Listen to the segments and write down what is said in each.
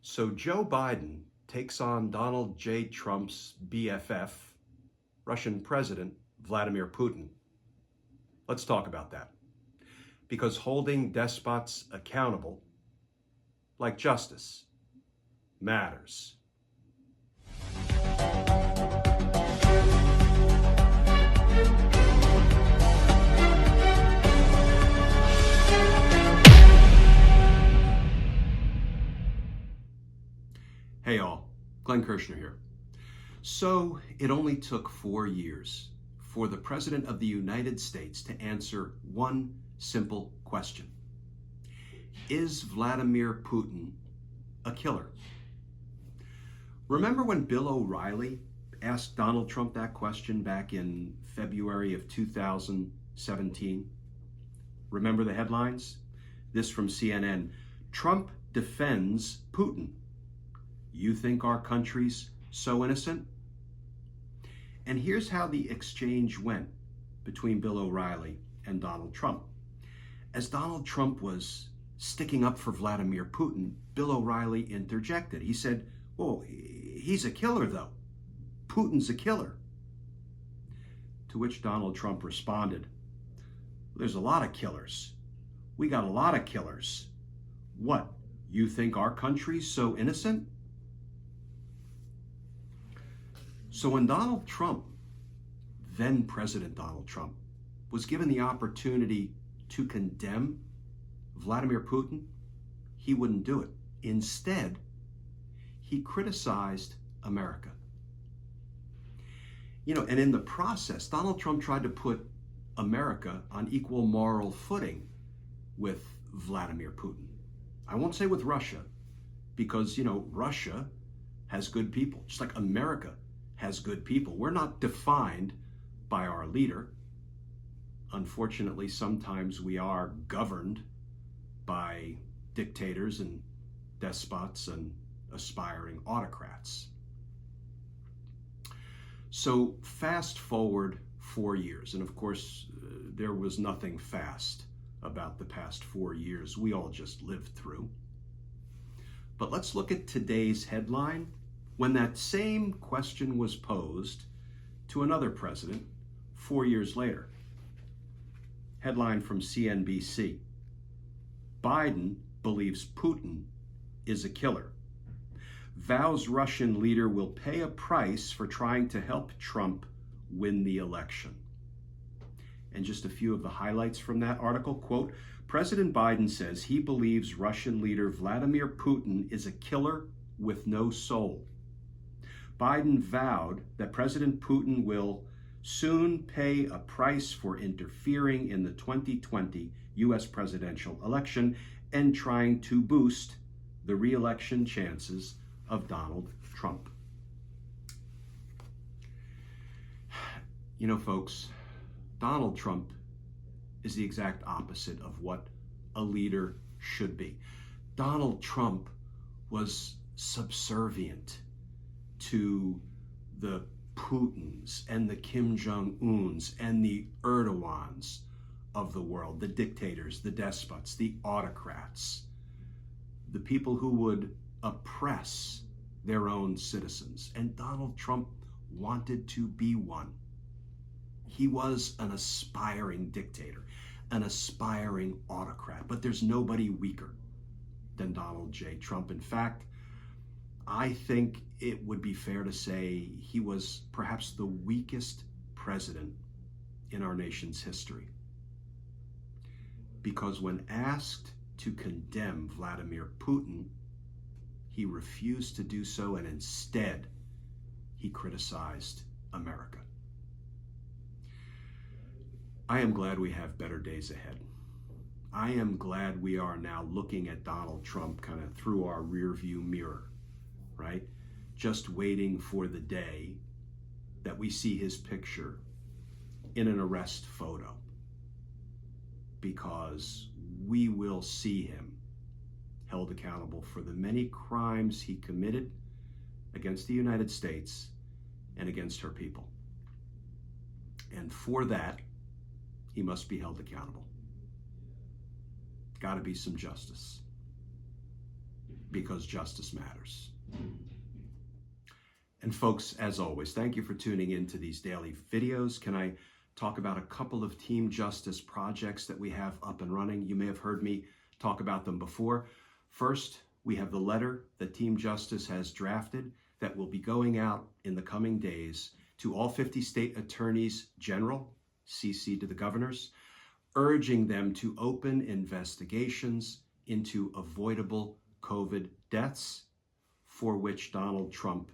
So Joe Biden takes on Donald J. Trump's BFF, Russian President Vladimir Putin. Let's talk about that. Because holding despots accountable, like justice, matters. Hey all, Glenn Kirshner here. So it only took 4 years for the President of the United States to answer one simple question. Is Vladimir Putin a killer? Remember when Bill O'Reilly asked Donald Trump that question back in February of 2017? Remember the headlines? This from CNN. Trump defends Putin. You think our country's so innocent? And here's how the exchange went between Bill O'Reilly and Donald Trump. As Donald Trump was sticking up for Vladimir Putin, Bill O'Reilly interjected. He said, "Oh, he's a killer though. Putin's a killer." To which Donald Trump responded, "There's a lot of killers. We got a lot of killers. What, you think our country's so innocent?" So when Donald Trump, then President Donald Trump, was given the opportunity to condemn Vladimir Putin, he wouldn't do it. Instead, he criticized America. And in the process, Donald Trump tried to put America on equal moral footing with Vladimir Putin. I won't say with Russia, because, Russia has good people, just like America has good people. We're not defined by our leader. Unfortunately, sometimes we are governed by dictators and despots and aspiring autocrats. So fast forward 4 years, and of course, there was nothing fast about the past 4 years we all just lived through. But let's look at today's headline when that same question was posed to another president 4 years later. Headline from CNBC: Biden believes Putin is a killer. Vows Russian leader will pay a price for trying to help Trump win the election. And just a few of the highlights from that article. Quote, President Biden says he believes Russian leader Vladimir Putin is a killer with no soul. Biden vowed that President Putin will soon pay a price for interfering in the 2020 U.S. presidential election and trying to boost the re-election chances of Donald Trump. Folks, Donald Trump is the exact opposite of what a leader should be. Donald Trump was subservient to the Putins and the Kim Jong-uns and the Erdogans of the world, the dictators, the despots, the autocrats, the people who would oppress their own citizens. And Donald Trump wanted to be one. He was an aspiring dictator, an aspiring autocrat, but there's nobody weaker than Donald J. Trump. In fact, I think it would be fair to say he was perhaps the weakest president in our nation's history. Because when asked to condemn Vladimir Putin, he refused to do so, and instead he criticized America. I am glad we have better days ahead. I am glad we are now looking at Donald Trump kind of through our rearview mirror, right? Just waiting for the day that we see his picture in an arrest photo, because we will see him held accountable for the many crimes he committed against the United States and against her people. And for that, he must be held accountable. Got to be some justice. because justice matters. And folks, as always, thank you for tuning in to these daily videos. Can I talk about a couple of Team Justice projects that we have up and running? You may have heard me talk about them before. First, we have the letter that Team Justice has drafted that will be going out in the coming days to all 50 state attorneys general, CC to the governors, urging them to open investigations into avoidable COVID deaths for which Donald Trump,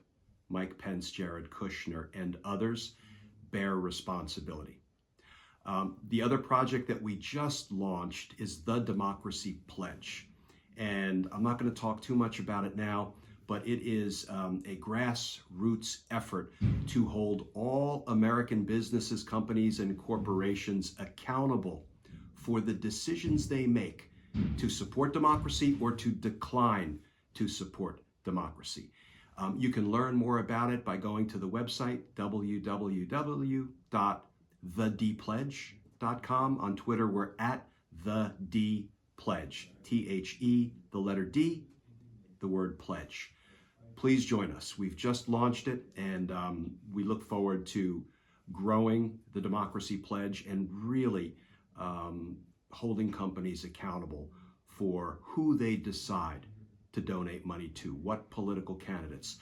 Mike Pence, Jared Kushner, and others bear responsibility. The other project that we just launched is the Democracy Pledge. And I'm not going to talk too much about it now, but it is a grassroots effort to hold all American businesses, companies, and corporations accountable for the decisions they make to support democracy or to decline to support democracy. You can learn more about it by going to the website www.thedpledge.com. On Twitter, we're at TheDPledge. THE, the letter D, the word pledge. Please join us. We've just launched it, and we look forward to growing the Democracy Pledge and really holding companies accountable for who they decide to donate money to, what political candidates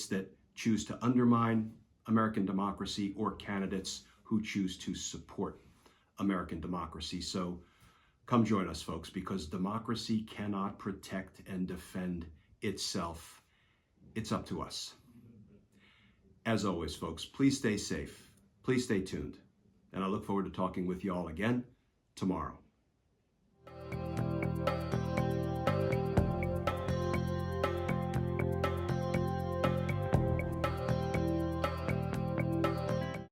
that choose to undermine American democracy or candidates who choose to support American democracy. So come join us, folks, because democracy cannot protect and defend itself. It's up to us. As always, folks, please stay safe. Please stay tuned. And I look forward to talking with you all again tomorrow.